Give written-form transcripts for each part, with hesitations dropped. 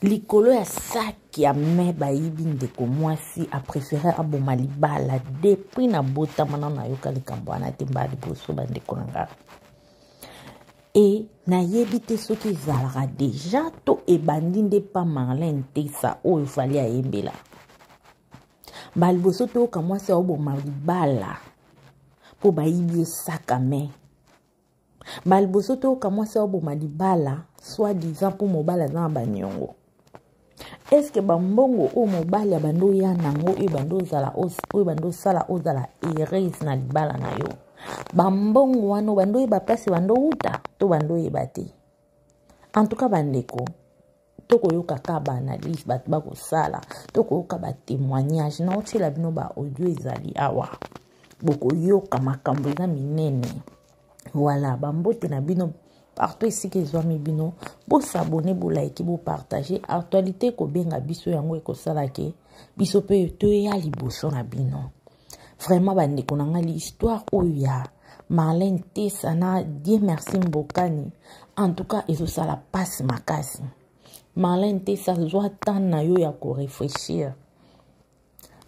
Likolo ya saki ya me bayibi ndeko mwasi a préféré aboma libala depuis na botamana na yoka likambo wana te mba liboso bandeko na nga. E nayebi te soki ezalaka deja to ebandi nde pa Marlène Tessa oyo fali ayembela. Ba liboso toyoka mwasi aoboma libala po bayibi esaka me. Ba liboso toyoka mwasi aoboma libala soi-disant po mobala na banyongo. Est-ce que bambongo o mobali abando ya nango e bando zala o bando sala o zala erase na libala na yo? Bambongo wano bando e ba place bando uta to bando e bate. En tout cas bandeko toko yoka ka ba analyse bat ba ko sala toko yoka ba témoignage na otela bino ba audio ezali awa boko yoka makambo eza minene. Voilà bambote na bino partout ici que zoami bino bo s'abonner bo like bo partager actualité ko benga biso yango ko sala ke biso pe to ya liboso na bino. Vraiment bandeko na ngali histoire oya Marlène Tessa na Dieu merci Mbokani en tout cas ezo sala passe makasi. Marlène Tessa zwa tan na yo ya ko réfléchir.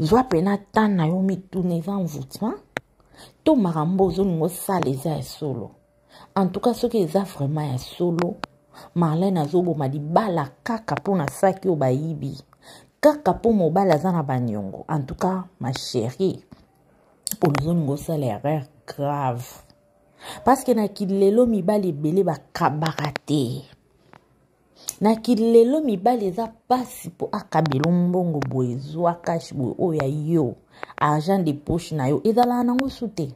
Zwa pena tan na yo mi tourner envoûtement to marambo zo ngo sala eza solo. En tout cas, ce qui est vraiment un solo, Marlène azoboma libala kaka pona saki o bayibi. Kaka po mobala zana banyongo. En tout cas, ma chérie, pour nous on ça l'erreur grave. Parce que na kilelo mibali belé ba kabarate. Na kilelo mibali za pasi po akabelo mbongo boezo akashi bo oya yo. Argent de poche na yo ezala nango sute.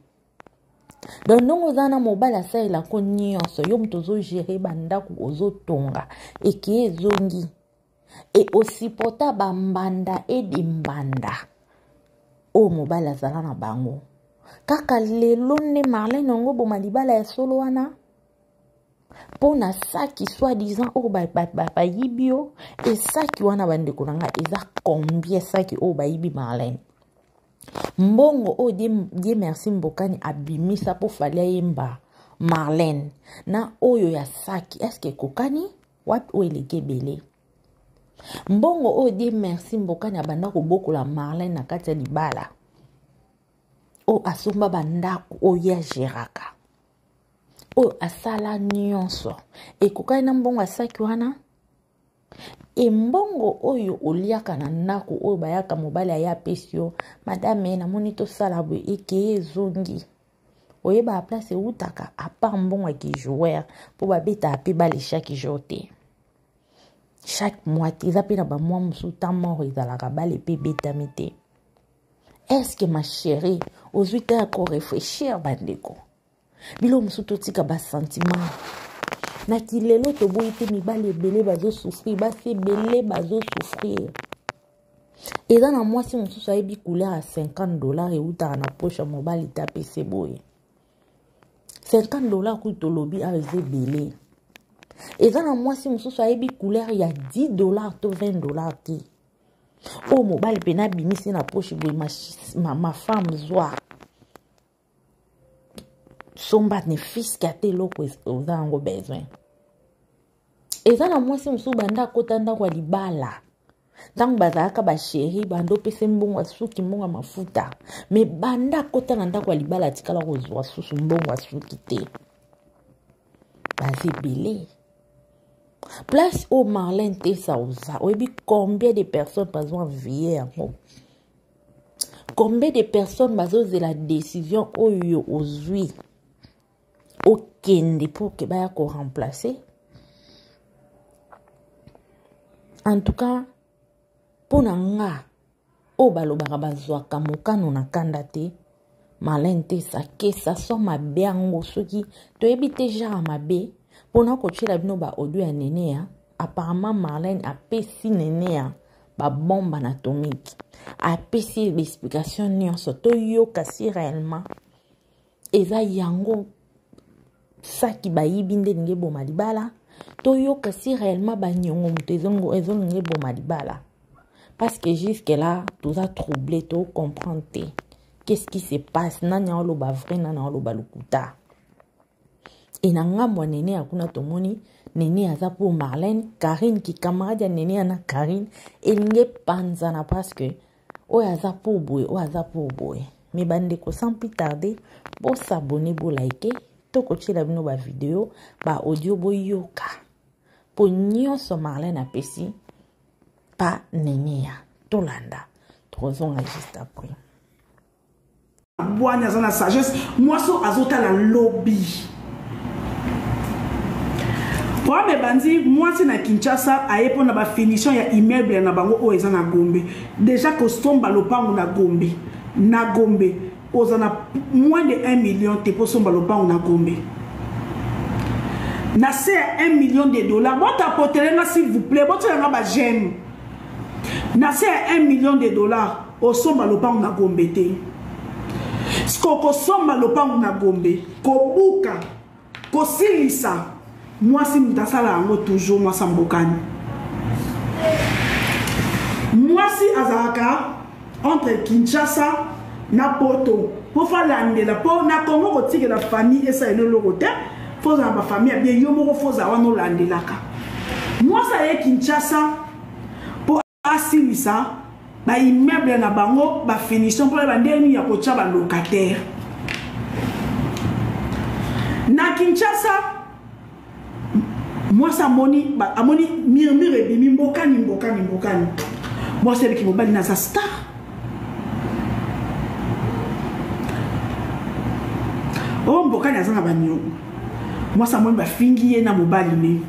Donc non zana mobala sa ila ko nyonso yo mtozo gérer bandaku ozo tonga et qui ezongi et aussi pota bambanda et dimbanda o mobala zala na bango kaka lelo ne Marlène ngo boma libala ya solo wana pona saki soi-disant o ba yibio et saki wana bandeko nanga eza combien saki o ba yibi Marlène. Mbongo o die merci Mbokani abimisa po falia yemba Marlène na oyo ya saki est-ce que kokani wat o eleke belé. Mbongo o die merci Mbokani abanda ko bokola Marlène na kati ya libala o asomba bandako o ya geraka o asala nyonso e kokani na mbongo asaki wana e mbongo oyo oliaka na ndako oyo bayaka mobali aya pesio madame na moni to sala bo eke ezongi oyeba a place utaka a part mbongo ki joueur po babeta ape bale chaque jour te chaque mois eza pe na ba mois musu ta mort ezalaka bale pe betami te. Est-ce que ma chérie ozwi te ko réfléchir bandeko bilo musu to tika ba sentiment na kilelo to boyi te mibali ebele bazo souffrir basi ebele bazo souffrir eza na mwasi mosusu ayebi couleur à $50 eutaka na poche mobali te apese boye $50 kuyi tolobi eza ebele eza na mwasi mosusu ayebi couleur ya $10 to $20 te o mobali pena bimisi na poche boye ma femme zwa somba ne fiska te loko oza yango besoin. Eza na mwasi musu banda kota ndako ya libala. Tango bazalaka ba chéri bando pese mbongo suki mbongo mafuta. Me banda kota na ndako ya libala tikala kozwa susu mbongo suki te. Bazi belé. Place au Marlène Tessa oza. Oyebi combien de personnes bazwa vie yango. Combien de personnes bazwa la décision oyo ozui. Okende pour que baya ko remplacer. En tout cas, pour nga, o balobaka bazwaka mokano na kanda te, Marlène Tessa ke sa so mabe yango soki toyebi te genre mabe pona kotiela bino ba audio ya nene ya apparemment Marlène apesi nene ya ba bombe atomique apesi l'explication nyonso toyoka si réellement eza yango saki bayibi nde ninge boma libala toyoka si réellement banyongo muto ezonge boma libala parce que jusque là tout a troublé to comprendre te qu'est-ce qui se passe nani oloba vrai nani oloba lukuta et na ngambo nene akuna tomoni Nini aza pour Marlène, Karine qui camarade Nini ana Karine, et n'ge panzana parce que o aza pour boy, o aza pour boy. Mais bande ko sans plus tarder, bo s'abonner, bo liker, to coacher la bino ba vidéo, ba audio bo yoka. Pour nyonso Marlène apesi, pa Nini ya, tolanda. Trozon juste après. Boanya zana sagesse, moi so azota la lobby. Pour me bandi, moi si na Kinshasa, aye pour na ba finition ya immeuble na bango o ezana Gombe. Déjà que somba lopango na Gombe. Na Gombe, ozana moins de 1 million te pour somba lopango na Gombe. Na c'est 1 million de dollars. Bon t'apporterez s'il vous plaît, bon tu na ba j'aime. Na c'est 1 million de dollars au somba lopango na Gombe te. Skoko somba lopango na Gombe, ko buka, ko silisa. Moi si mutasala ango toujours moi sambokani. Moi si azaka entre Kinshasa na Poto pour faire l'andela pour na Congo ko tike la famille et ça et le côté faut za ba famille bien yo moko faut za wana landelaka. Moi ça est Kinshasa pour asilisa ba immeuble na bango ba finition pour ba ndeni ya ko tcha ba locataire. Na Kinshasa moi ça moni amoni murmure bi mbokani. Moi c'est qui mobile na sa star. Oh mbokani azana banyo. Moi ça moni ba fingi na mobile ni.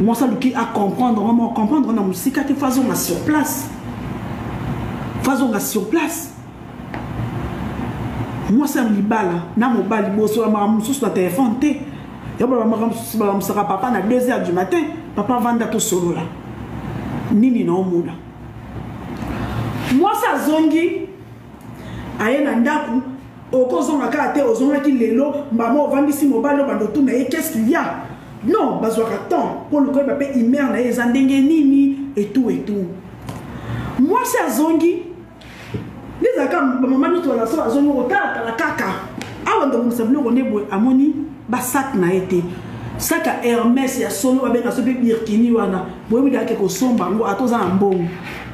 Moi ça qui à comprendre na musique te faisons sur place. Moi ça me libala na mobile boso ma musu sur téléphone te. Sera papa à 2h du matin, papa vanda tout solo là. Nini na omula. Moi ça zongi aye na ndaku okozonga kate ozonga ki lelo maman vandisi mobile bando tout na qu'est-ce qu'il y a? Non, bazwaka temps pour le papa imer na ezandenge nini et tout. Moi ça zongi les aka maman nous la so zongi otala la kaka. Awa ndo musablo ko nebo amoni ba sac na été sac à Hermès ya solo ba benga so pe Birkini wana boyebi dake ko somba ngo atoza na mbongo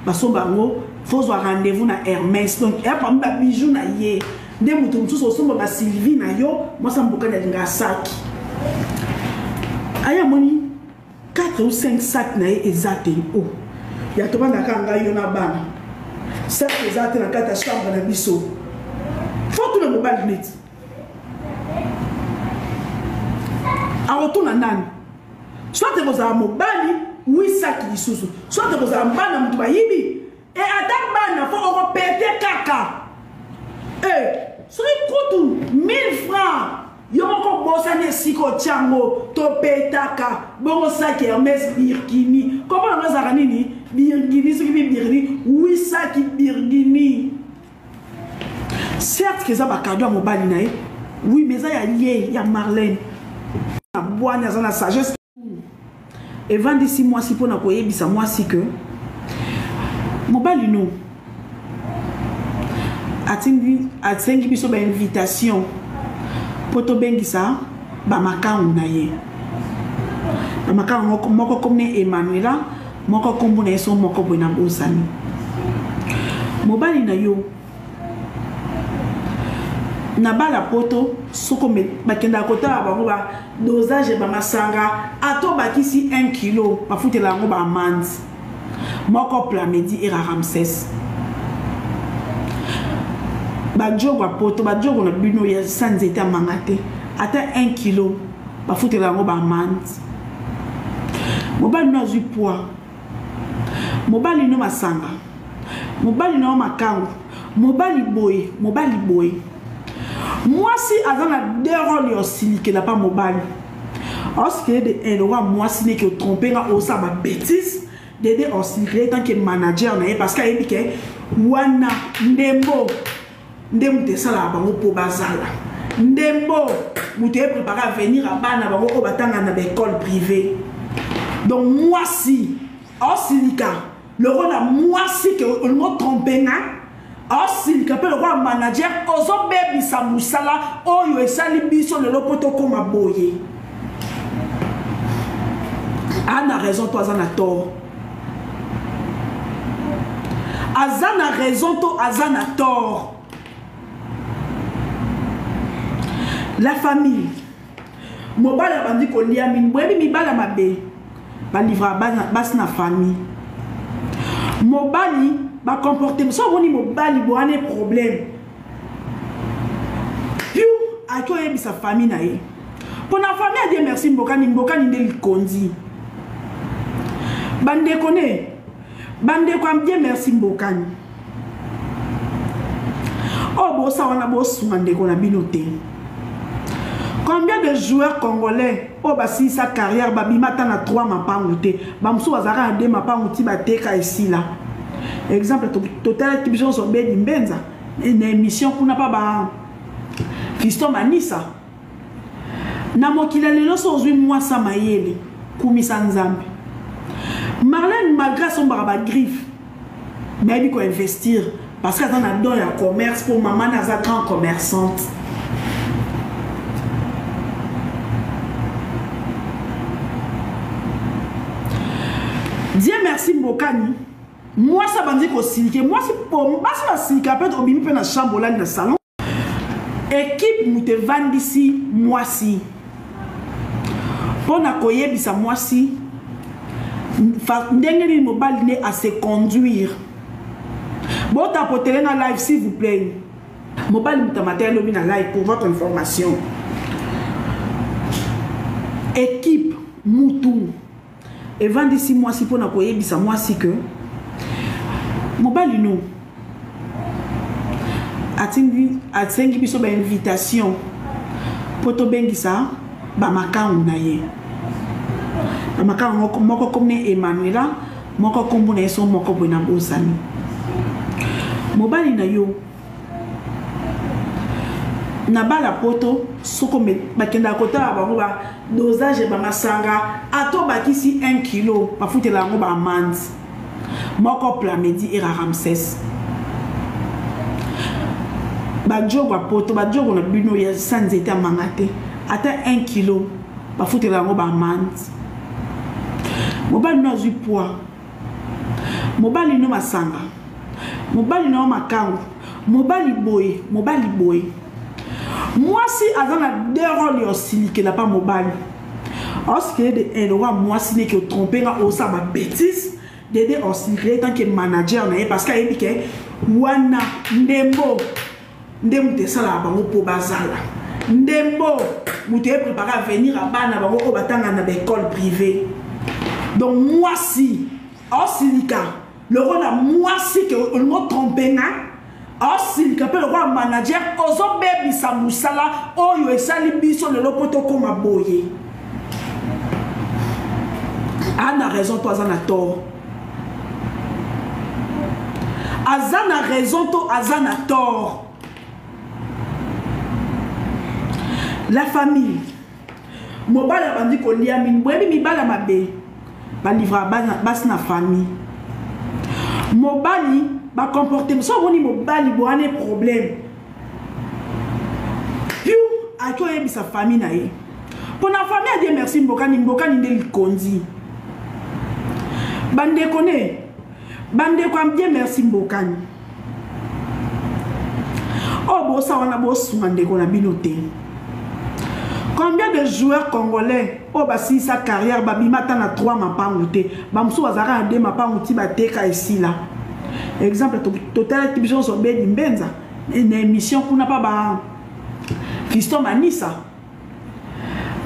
ba somba ngo faut avoir rendez-vous na Hermès donc ya pa mba bijou na ye nde mutu mutu so somba ba Sylvie na yo moi ça mboka na linga sac aya moni 4 ou 5 sacs na exact oh ya to banga kanga yo na bana sac exact na kata chambre na biso faut tout le mobile net. Retourne nan soit te boza mobali oui ça qui sous soit te boza bana mutu bayibi et attaque bana faut on péter kaka sur kutu 1000 francs yo moko bossa ne siko tiango to petaka bongo ça qui Hermès Birkini comment on va nini Birkini ce qui Birkini oui ça qui Birkini certes que ça ba cadeau mobali na oui mais ça y a Marlène boanya zana sagesse et vendre 6 mois si pour na koyebisa moi si que mobile no atingi biso ba invitation poto bengisa ba makangu na ye ba makangu moko comme Emmanuela moko kombo na eso moko bona bosani mobile na yo na bala poto soko me bakenda kota bango ba dosage ba masanga ato bakisi 1 kilo ba futela ngo ba amande moko pla midi et Ramsès ba jogo poto ba jogo na bino ya sanzete mangate ata 1 kilo ba futela ngo ba amande mobali no azu poids mobali no masanga mobali no makango mobali boy moi si azana derol yo silike la pas mobile lorsque de roi moi si n'est que tromper nga osa ba bêtise de on silike tant que manager na parce que il dit que wana ndembo te sala bango po bazala ndembo muté préparé à venir à bana bango ko batanga na école privée donc moi si on silika le rôle à moi si que on tromper nga si le roi manager ozo baby sa musala oyo esali biso le lopoto koma boye a raison, toi, Azana tort. Azana raison, toi, Azana tort. La famille. Mobala bandi ko lia min boyebi mi bala mabe. Ba livra bas na famille. Mobali ba comportement so woni mobali bo ane problème. Piu a to yebi sa famille na ye. Pour la famille a dit merci mbokani ndeli kondi. Bande kone. Bande ko am dit merci mbokani. Oh bo sa wana bo sumande ko na binote. Combien de joueurs congolais au basi sa carrière babimata na 3 mapangoute bamso bazara 2 mapangoute bateka ici là. Exemple total types sont bedi mbenza une émission kuna pa ba Fiston Manisa. Na mokila lelo so zwi mwa sa mayele kumisa nzambe. Marlène malgré son baraba griffe mais il faut investir parce qu'elle a don ya commerce pour maman na za grand commerçante. Dieu merci Mbokani. Moi ça m'a dit qu'au silike. Moi c'est pour moi c'est la silike après au bimi pe na chambre là dans salon. Équipe nous te vend d'ici moi si. Pour na koye bisa moi si. Ndenge ni mobile né à se conduire. Bon tapoter na live s'il vous plaît. Mobile mutamater lobi na live pour votre information. Équipe Moutou. Et 26 mois si pour n'akoyer bisa moi si que mobile nous atingi biso ba invitation pour to bengi ça ba makangu na ye ba makangu moko comme Emmanuela moko kombo na eso moko bona bosani mobile na yo na bala poto soko me bakenda kota ba ba dosage ba masanga ato bakisi 1 kilo ba futela ngo ba amande moko plamedi et Ramsès ba jogo poto ba jogo na bino ya sanzete amangate ata 1 kilo ba futela ngo ba amande mobali no zu poids mobali no masanga mobali no makangu mobali boy moi si azana deux rôles aussi que n'a pas mobile parce que de roi moi si n'est que tromper nga osa ba bêtise d'aider aussi tant que manager na parce qu'il dit que wana ndembo te sala ba po bazala ndembo muté préparé à venir à bana ba ko batanga na école privée donc moi si aussi le rôle à moi si que le tromper nga oh si le roi manager ozo baby sa musala oyo esali biso le lopoto koma boye ana raison toi azana tort azana raison to azana tort la famille mobala bandi ko lia min boyebi mi bala mabe ba livra bas na famille mobali ba comportement so woni mobali bo ane problème piu a to yebi sa famille na ye pour la famille a dit merci mbokani ndeli kondi bande ko am dit merci mbokani oh bo sa wana bo sumande ko na binote. Combien de joueurs congolais au basi sa carrière babimata na 3 mapangoute bamso bazara 2 mapangoute bateka ici là. Exemple total types sont bedi mbenza une émission kuna pa ba Fiston Manisa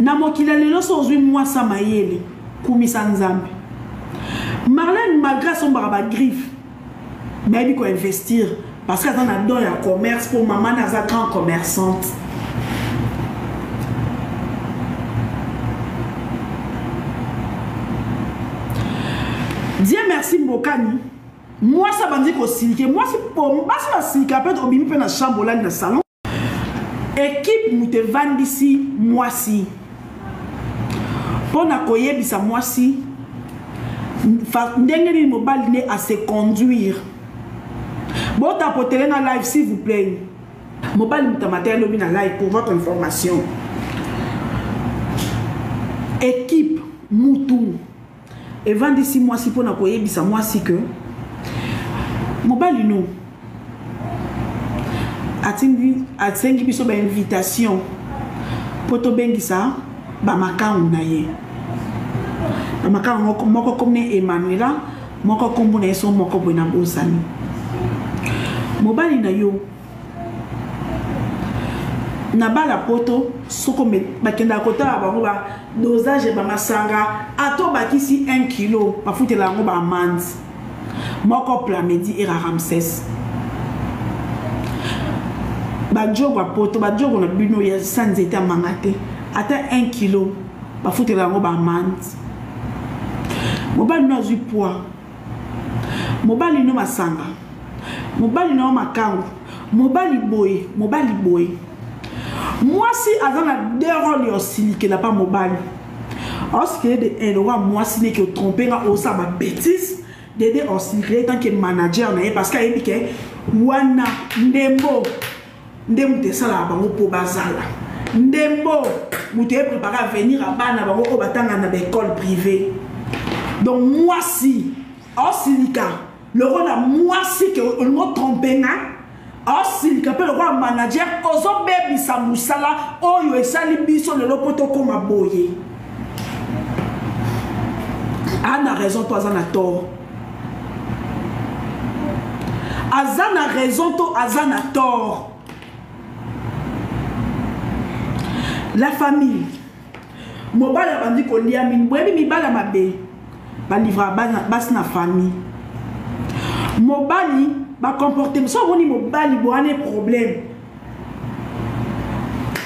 na mokila lelo so zwi mwa sa mayele kumisa nzambe. Marlène malgré son baraba griffe mais il faut investir parce qu'elle a don ya commerce pour maman na za grand commerçante. Dieu merci Mbokani. Moi ça m'a dit qu'au silike. Moi c'est pour moi c'est la silike après au bimi pe na chambre là dans salon. Équipe nous te vend d'ici moi si. Pour na koye bisa moi si. Ndenge ni mobile né à se conduire. Bon tapoter na live s'il vous plaît. Mobile mutamater lobi na live pour votre information. Équipe Moutou. et vendre 6 mois si pour na koyebisa moi si que mobali no atingi biso ba invitation poto bengisa ba makangu na ye ba makangu moko comme Emmanuela moko kombo na yeso moko bona bosani mobali na yo na bala poto soko bakenda kota bango ba dosage ba masanga ato bakisi 1 kilo bafutela ngo ba amande moko Plamedi et Ramsès bajogo poto bajogo na bino ya sanzete mangate ata 1 kilo bafutela ngo ba amande mobali no azui poids mobali no masanga mobali no makangu mobali boye moi si avant la dérole aussi que la pas mobile parce que de roi moi si n'est que tromper nga osa ba bêtise d'aider aussi tant que manager na parce qu'il dit que wana ndembo de sala bango po bazala ndembo muté préparé à venir à bana bango ko batanga na école privée donc moi si aussi le rôle à moi si que on me tromper na aussi le capel roi manager ozo bebi sa musala oyo esali biso le lopoto koma boye ana raison toi azana tort azana raison to azana tort la famille mobala bandi ko lia min boyebi mibala mabe ba livra bas na famille mobali ba comportement so woni mobali bo ane problème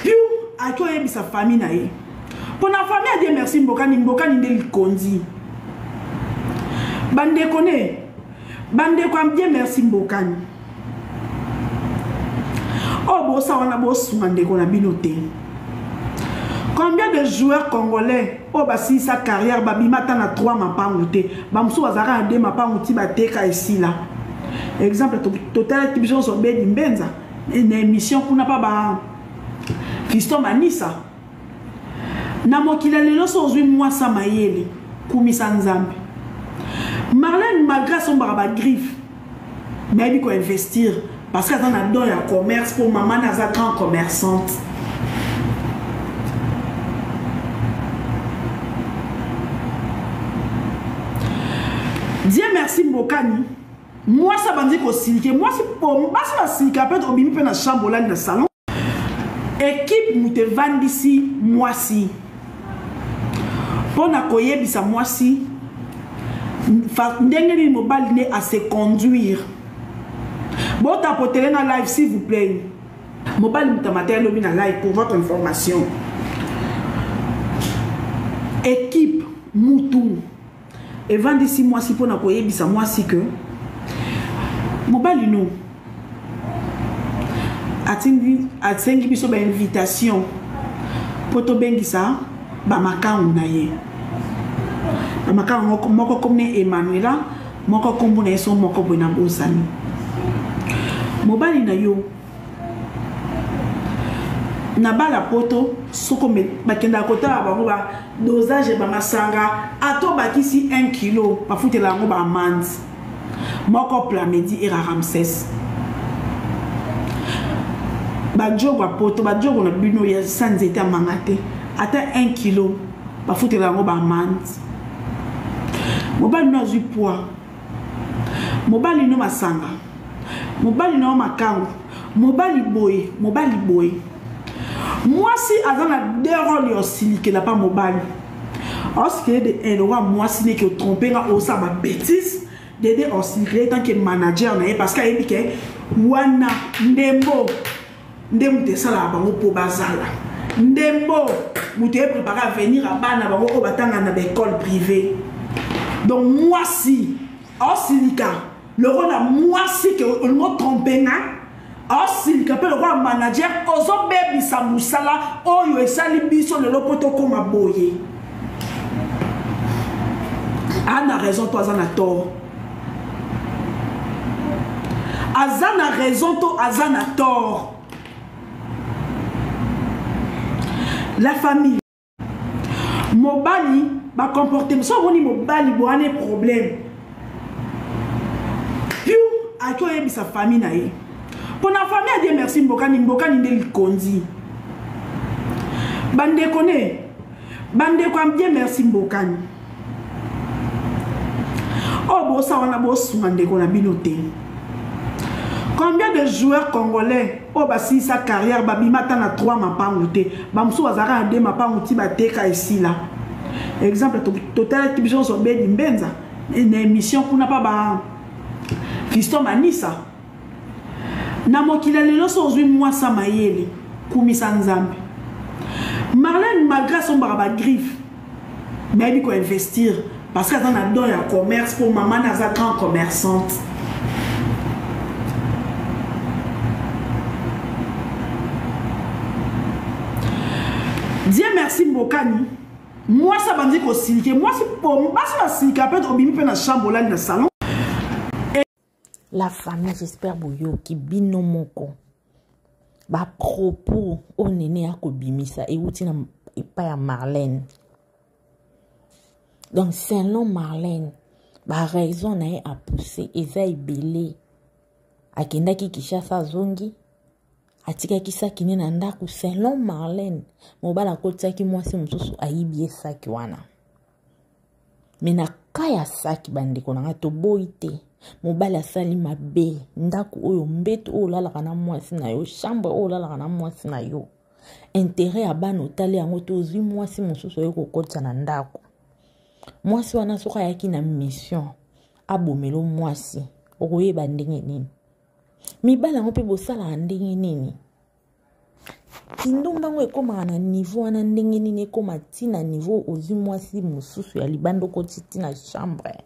piu ako yebi sa famille na ye pour na famille a dit merci mbokani ndeli kondi bande ko am bien merci mbokani oh bo sa wana bo sumande ko na binote combien de joueurs congolais oh basi sa carrière babimata na 3 mapangu te bamso bazaka na 2 mapangu ti bateka ici là exemple total activation sur bedi mbenza une émission kuna pa ba Fiston Manisa na mokila lelo so zwi moi sa mayele kumisa nzambe Marlène malgré son baraba griffe mais il faut investir parce que dans la don ya commerce pour maman na za grand commerçante Dieu merci Mbokani. Moi ça m'a dit qu'au silke, moi c'est pour moi ça silke après au bimi pe na chambre là dans salon. Équipe nous te vend ici moi si. Pour na koyebisa moi si. Ndenge ni mobile né à se conduire. Bon tapoter na live s'il vous plaît. Mobile mutamater lobi na live pour votre information. Équipe Moutou. Et vendre ici moi si pour na koyebisa moi si que mobile no atingi biso ba invitation poto bengisa ba makangu na ye ba makangu moko comme Emmanuela moko kombo na yeso moko bona bosani mobile na yo na bala poto soko bakenda kota bango ba dosage ba masanga ato bakisi 1 kilo bafutela ngo ba amande moko Plamedi et Ramsès bajogo poto bajogo na bino ya sanzete mangate ata 1 kilo bafutela ngo ba amande mobali no azui poids mobali no masanga mobali no makangu mobali boye moi si azana dérole aussi que la pas mobile parce que de roi moi si n'est que tromper nga osa ba bêtise d'aider aussi tant que manager na parce qu'il dit que wana ndembo de sala bango po bazala ndembo muté préparé à venir à bana bango ko batanga na école privée donc moi si aussi le rôle à moi si que on me tromper na aussi le capel roi manager ozo bebi sa musala oyo esali biso le lopoto koma boye ana raison toi azana tort azana raison to azana tort la famille mobali ba comportement so woni mobali bo ane problème piu ako yebi sa famille na ye pour la famille a dit merci mbokani ndeli konzi bande ko am dit merci mbokani oh bo sa wana bo sumande ko na binote. Combien de joueurs congolais au basi sa carrière babimata na 3 mapangouté bamsou azara na 2 mapangouti bateka ici là exemple total tibison so bedi mbenza une émission kuna pa ba Fiston Manisa na mokila lelo so zwi mwasa mayele kumisa nzambe Marlène malgré son baraba griffe mais il faut investir parce que dans a don ya commerce pour maman na za grand commerçante. Dieu merci Mbokani. Moi ça va dire qu'au silke. Moi c'est pour moi ça silke après au bimi pe na chambre là dans salon. La famille j'espère boyo ki bino moko. Ba propos o nene a ko bimisa e wuti na e pa ya Marlène. Donc selon Marlène, ba raison na e a pousser eza ibele. Akenda ki Kishasa zongi. Atika kisa kine na ndaku selon Marlène mobala kotsaki mwasi mususu ayibie saki wana mena kaya saki bandeko na to boite mobala sali mabe ndaku oyo mbeto oyo lalaka na mwasi na yo chambre oyo lalaka na mwasi na yo intérêt abana otali yango tozwi mwasi mususu oyo kokotsa na ndaku mwasi wana soka yaki na mission abomelo mwasi okoyeba ndenge nini mibala ngo pe bosala ndenge nini kindumba ngo ekoma na niveau na ndenge nini ekoma tina niveau ozi mwasi mususu ya libando ko tina chambre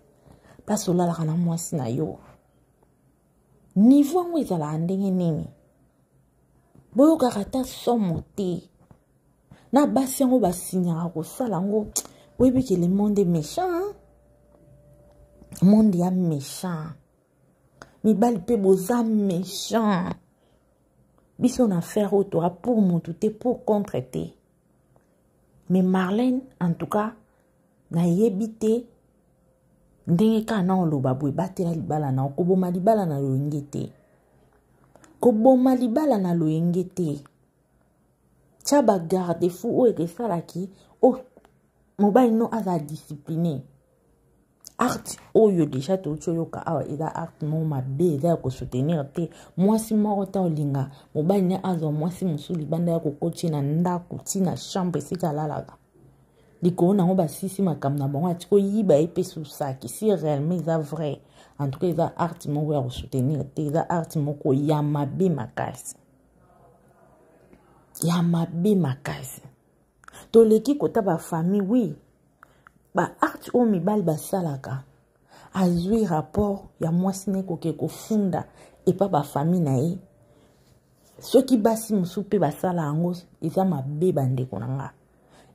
paso la kana mwasi na yo niveau ngo ezala ndenge nini boyo karata somo te na basi ngo basinyaka ko sala ngo webi ke le monde méchant monde ya méchant mibali pe boza méchant biso na faire auto pour monter pour contre te mais Marlène en tout cas na yebite ndenge kana oloba boye batela libala na koboma libala na loyenge koboma libala na loyenge te tia ba garde fou o esalaki o mobile no aza discipliné art oyo déjà toyoka awa eza art mo mabe eza ko soutenir te mwasi moko ta olinga mobali ne azo mwasi musuli banda ya kokoti na ndaku tina chambre sika lalaka likona ngo basisi makamna bango atiko yiba epesu saki si réellement eza vrai en tout cas eza art mo ya ko soutenir te eza art moko ya mabe makasi toleki kota ba famille oui ba art o mibali basalaka azwi rapport ya mwasi ne koke kofunda et pas ba famille na ye soki basi musupe basala yango eza mabe bandeko nanga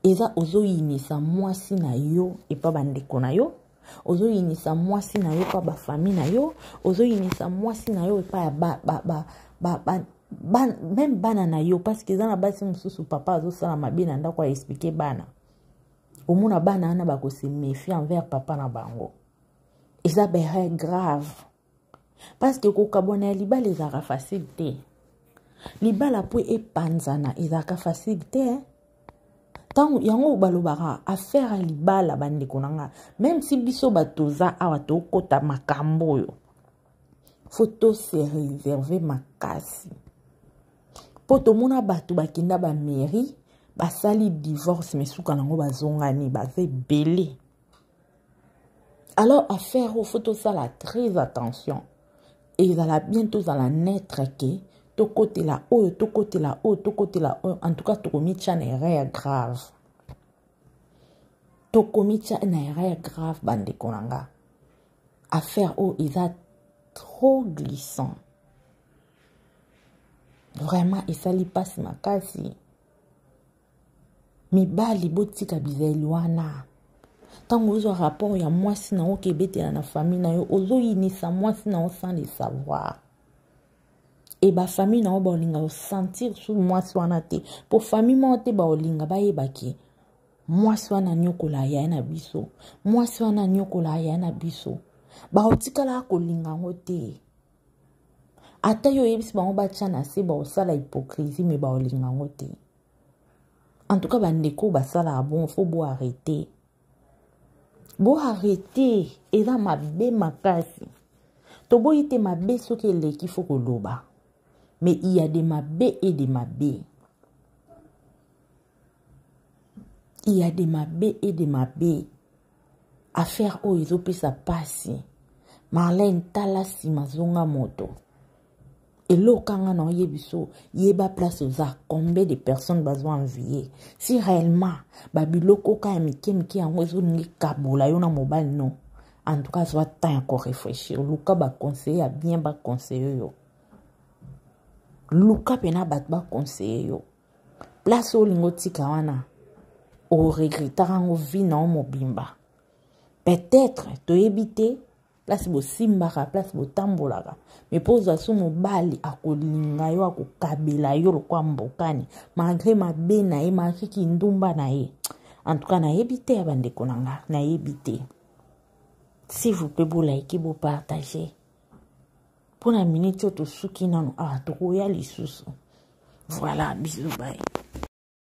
eza ozoyinisa mwasi na yo et pas bandeko na yo ozoyinisa mwasi na yo pa ba famille na yo ozoyinisa mwasi na yo et pas même bana na yo parce que eza na basi mususu papa azosala mabe na ndako a expliquer bana omona bana ana bako se méfier envers papa na bango eza bere grave parce que kokabona ya libala ezaka facile te libala po epanzana ezaka facile te tango yango balobaka affaire ya libala bandeko nanga même si biso batoza awa tokota makambo oyo photo se réserver makasi po tomona bato bakinda ba mairie basali divorce mais suka nango bazongani baze belé alors affaire au photo ça la très attention et il va bientôt dans la naître que to côté là haut to côté là haut to côté là en tout cas to komicha na erreur grave to komicha na erreur grave bande konanga affaire où il a trop glissant vraiment et ça li passe makasi mibali botika bizeli wana tango ozo rapport ya mwasi na okebetela na famille na yo ozo yinisa mwasi na sans le savoir et ba famille na ba olinga sentir sous mwasi wana te pour famille mo te ba olinga ba yebaki mwasi wana nyokola ya na biso mwasi wana nyokola ya na biso baotikala kolinga ngo te ata yo yebisi bango batia na se baosala hypocrisie me baolinga ngo te en tout cas bandeko basala bon faut bo arrêter eza mabe makasi toboyi te mabe soki eleki faut koloba mais il y a des mabe et des mabe. Il y a des mabe et des mabe. Affaire o ezopesa pasi. Marlène tala sima zonga moto. Et lo kanga na yebiso, yeba place za combien de personnes besoin envier. Si réellement babiloko ka miki yango ezo ngi kabola yo na mobile non. En tout cas, soit temps encore réfléchir. Luka ba conseiller bien ba conseiller yo. Luka pena bat ba conseiller yo. Place o lingo tika wana. O regrettera ngo vie na mobimba. Peut-être to éviter place bo simbaka place bo tambolaka. Mais pose à son mobali akolinga yo akokabela yo lokwa mbokani malgré mabe na ye makiki ndumba na ye. En tout cas na éviter abandeko nanga na éviter. S'il vous plaît, vous likez, vous partagez. Pour la minute, tout ce qui n'a pas, tout le monde. Voilà, bisous, bye.